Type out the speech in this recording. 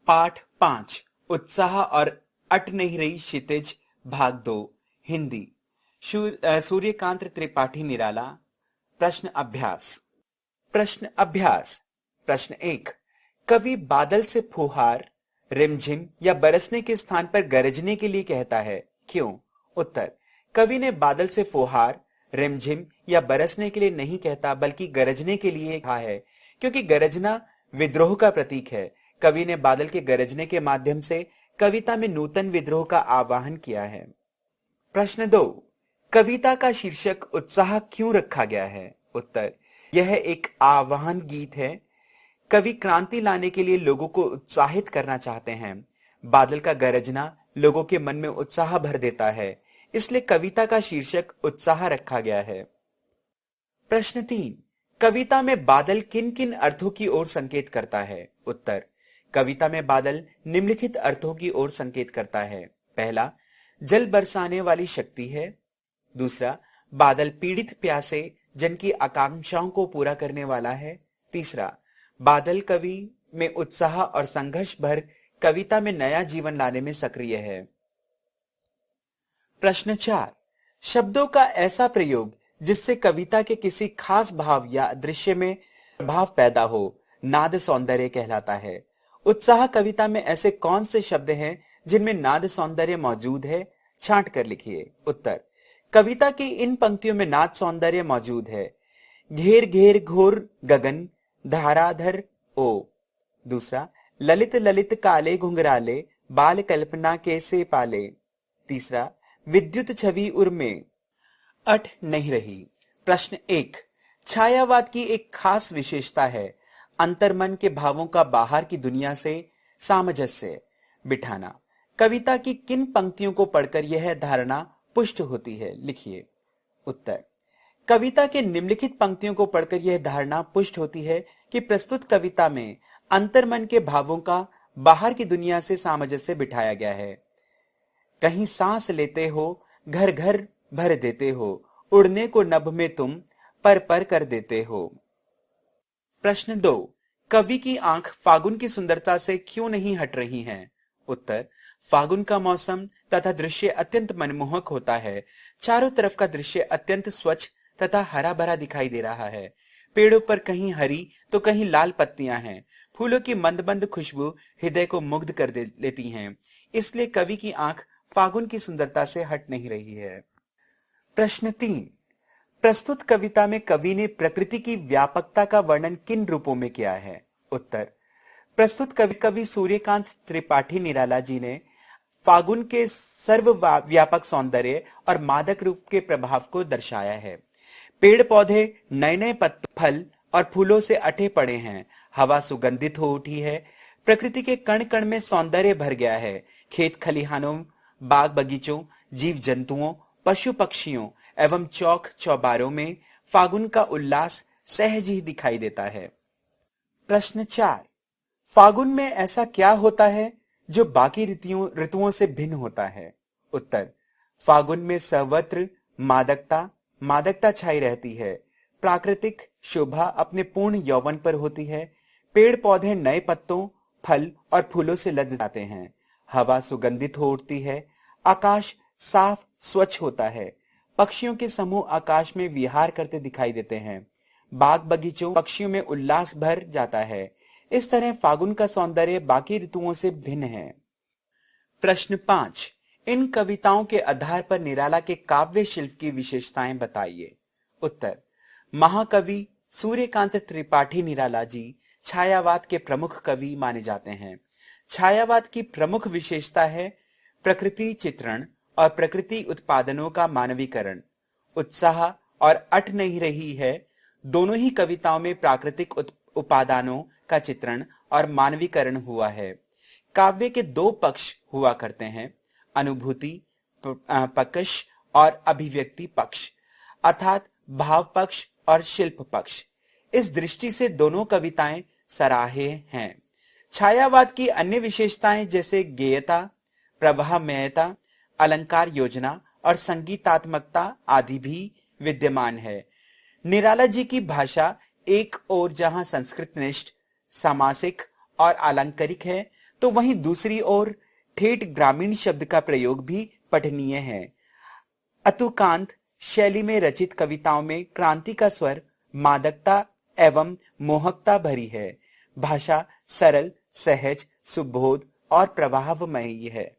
पाठ 5 उत्साह और अट नहीं रही क्षितिज भाग 2 हिंदी सूर्यकांत त्रिपाठी निराला। प्रश्न अभ्यास। प्रश्न 1। कवि बादल से फुहार, रिमझिम या बरसने के स्थान पर गरजने के लिए कहता है, क्यों? उत्तर। कवि ने बादल से फुहार, रिमझिम या बरसने के लिए नहीं कहता बल्कि गरजने के लिए कहा है, क्योंकि गरजना विद्रोह का प्रतीक है। कवि ने बादल के गरजने के माध्यम से कविता में नूतन विद्रोह का आह्वान किया है। प्रश्न 2। कविता का शीर्षक उत्साह क्यों रखा गया है? उत्तर। यह एक आह्वान गीत है। कवि क्रांति लाने के लिए लोगों को उत्साहित करना चाहते हैं। बादल का गरजना लोगों के मन में उत्साह भर देता है, इसलिए कविता का शीर्षक उत्साह रखा गया है। प्रश्न 3। कविता में बादल किन किन अर्थों की ओर संकेत करता है? उत्तर। कविता में बादल निम्नलिखित अर्थों की ओर संकेत करता है। पहला, जल बरसाने वाली शक्ति है। दूसरा, बादल पीड़ित प्यासे जन की आकांक्षाओं को पूरा करने वाला है। तीसरा, बादल कवि में उत्साह और संघर्ष भर कविता में नया जीवन लाने में सक्रिय है। प्रश्न 4। शब्दों का ऐसा प्रयोग जिससे कविता के किसी खास भाव या दृश्य में भाव पैदा हो, नाद सौंदर्य कहलाता है। उत्साह कविता में ऐसे कौन से शब्द हैं जिनमें नाद सौंदर्य मौजूद है? छांट कर लिखिए। उत्तर। कविता की इन पंक्तियों में नाद सौंदर्य मौजूद है। घेर घेर घोर गगन धाराधर ओ। दूसरा, ललित ललित काले घुंघराले बाल कल्पना कैसे पाले। तीसरा, विद्युत छवि उर्मे अट नहीं रही। प्रश्न 1। छायावाद की एक खास विशेषता है अंतर्मन के भावों का बाहर की दुनिया से सामंजस्य बिठाना। कविता की किन पंक्तियों को पढ़कर यह धारणा पुष्ट होती है? लिखिए। उत्तर। कविता के निम्नलिखित पंक्तियों को पढ़कर यह धारणा पुष्ट होती है कि प्रस्तुत कविता में अंतर्मन के भावों का बाहर की दुनिया से सामंजस्य बिठाया गया है। कहीं सांस लेते हो, घर घर भर देते हो, उड़ने को नभ में तुम पर पर कर देते हो। प्रश्न 2। कवि की आंख फागुन की सुंदरता से क्यों नहीं हट रही हैं? उत्तर। फागुन का मौसम तथा दृश्य अत्यंत मनमोहक होता है। चारों तरफ का दृश्य अत्यंत स्वच्छ तथा हरा भरा दिखाई दे रहा है। पेड़ों पर कहीं हरी तो कहीं लाल पत्तियां हैं। फूलों की मंद मंद खुशबू हृदय को मुग्ध कर लेती हैं। इसलिए कवि की आंख फागुन की सुंदरता से हट नहीं रही है। प्रश्न 3। प्रस्तुत कविता में कवि ने प्रकृति की व्यापकता का वर्णन किन रूपों में किया है? उत्तर। प्रस्तुत कवि सूर्यकांत त्रिपाठी निराला जी ने फागुन के सर्वव्यापक सौंदर्य और मादक रूप के प्रभाव को दर्शाया है। पेड़ पौधे नए नए फल और फूलों से अटे पड़े हैं। हवा सुगंधित हो उठी है। प्रकृति के कण कण में सौंदर्य भर गया है। खेत खलिहानों, बाग बगीचों, जीव जंतुओं, पशु पक्षियों एवं चौक चौबारों में फागुन का उल्लास सहज ही दिखाई देता है। प्रश्न 4। फागुन में ऐसा क्या होता है जो बाकी ऋतुओं से भिन्न होता है? उत्तर। फागुन में सर्वत्र मादकता छाई रहती है। प्राकृतिक शोभा अपने पूर्ण यौवन पर होती है। पेड़ पौधे नए पत्तों, फल और फूलों से लद जाते हैं। हवा सुगंधित हो उठती है। आकाश साफ स्वच्छ होता है। पक्षियों के समूह आकाश में विहार करते दिखाई देते हैं। बाग बगीचों पक्षियों में उल्लास भर जाता है। इस तरह फागुन का सौंदर्य बाकी ऋतुओं से भिन्न है। प्रश्न 5। इन कविताओं के आधार पर निराला के काव्य शिल्प की विशेषताएं बताइए। उत्तर। महाकवि सूर्यकांत त्रिपाठी निराला जी छायावाद के प्रमुख कवि माने जाते हैं। छायावाद की प्रमुख विशेषता है प्रकृति चित्रण और प्रकृति उत्पादनों का मानवीकरण। उत्साह और अट नहीं रही है दोनों ही कविताओं में प्राकृतिक उपादानों का चित्रण और मानवीकरण हुआ है। काव्य के दो पक्ष हुआ करते हैं, अनुभूति पक्ष और अभिव्यक्ति पक्ष, अर्थात भाव पक्ष और शिल्प पक्ष। इस दृष्टि से दोनों कविताएं सराहे हैं। छायावाद की अन्य विशेषताएं जैसे गेयता, प्रवाहमयता, अलंकार योजना और संगीतात्मकता आदि भी विद्यमान है। निराला जी की भाषा एक ओर जहां संस्कृतनिष्ठ, सामासिक और आलंकारिक है, तो वहीं दूसरी ओर ठेठ ग्रामीण शब्द का प्रयोग भी पठनीय है। अतुकांत शैली में रचित कविताओं में क्रांति का स्वर, मादकता एवं मोहकता भरी है। भाषा सरल, सहज, सुबोध और प्रवाहमयी है।